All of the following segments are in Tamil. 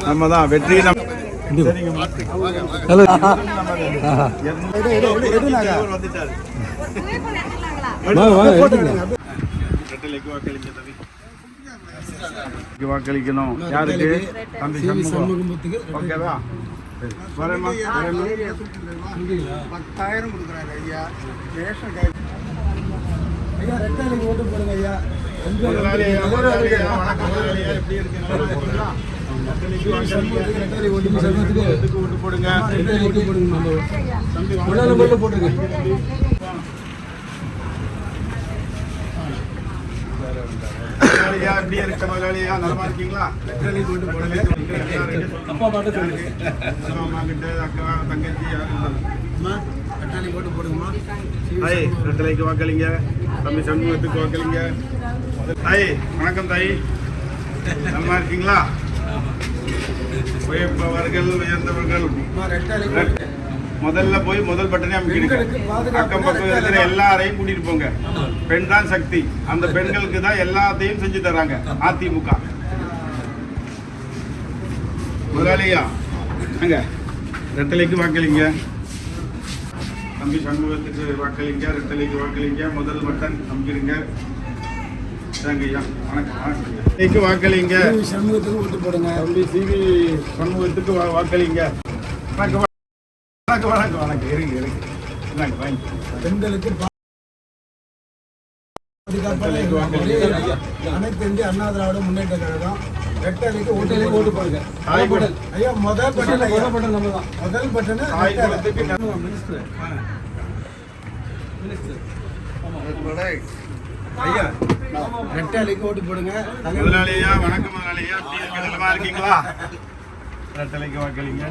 நம்ம தான் வெற்றி. வாக்களிக்கணும் யாருக்கு? தம்பி சண்முகத்துக்கு. ஓகேவா? 10,000 கொடுக்குறாரு ஐயா. ஐயா ரெட்டாலைக்கு ஓட்டு போடுங்க ஐயா. ஓட்டு போடுங்க. போட்டுங்க. எப்படி இருக்க முதலாளியா? நலமா இருக்கீங்களா? அப்பா பாட்டு சொல்லுங்க. அம்மா கிட்ட அக்கா தங்கச்சி யாரும் ஓட்டு போடுங்கம்மா. தாய் ரெட்டலைக்கு வாக்களிங்க. தம்பி சண்முகத்துக்கு வாக்களிங்க. தாய் வணக்கம். தாய் நலமா இருக்கீங்களா? உயர்ப்பவர்கள் உயர்ந்தவர்கள் முதல்ல போய் முதல் பட்டனே அமைக்கிடுங்க. அக்கம் பக்கம் இருக்கிற எல்லாரையும் கூட்டிட்டு போங்க. பெண் தான் சக்தி. அந்த பெண்களுக்கு தான் எல்லாத்தையும் செஞ்சு தராங்க அதிமுக. முதலாளியா அங்க ரெட்டலைக்கு வாக்களிங்க. தம்பி சண்முகத்துக்கு வாக்களிங்க. ரெட்டலைக்கு வாக்களிங்க. முதல் பட்டன் அமைக்கிடுங்க. ஐயா வணக்கம். வாக்களிங்க. சண்முகத்துக்கு ஓட்டு போடுங்க. தம்பி சிவி சண்முகத்துக்கு வாக்களிங்க. வணக்கம் வணக்கம் வணக்கம் வணக்கம். இருங்க இருங்க. பெண்களுக்கு அனைத்து இந்திய அண்ணா திராவிட முன்னேற்ற கழகம் ரெட்டலைக்கு ஓட்டு போடுங்க. ஐயா முதல் பட்டன் நம்ம தான். முதல் பட்டன் ஐயா ரெட்டலைக்கு ஓட்டு போடுங்க. முதலாளியா வணக்கம். முதலாளியா நலமா இருக்கீங்களா? ரெட்டலைக்கு வாக்களிங்க.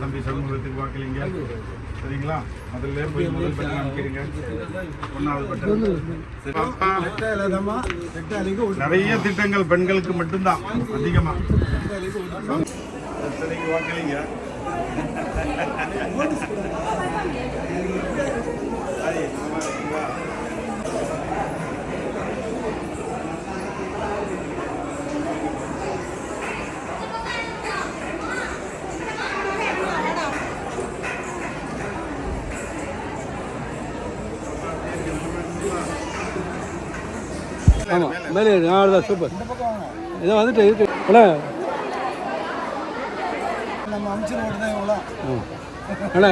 தம்பி சண்முகத்துக்கு வாக்களிங்க. சரிங்களா? முதல்ல போய் முதல் பட்டன் அமைக்கிறீங்க. 1வது பட்டன். நிறைய திட்டங்கள் பெண்களுக்கு மட்டும்தான் அதிகமா. ரெட்டலைக்கு வாக்களிங்க. ஆமாம் மேலே தான் சூப்பர். இதை வந்துட்டு இருக்கு நம்ம அமைச்சரோட தான் எவ்வளோ அண்ணா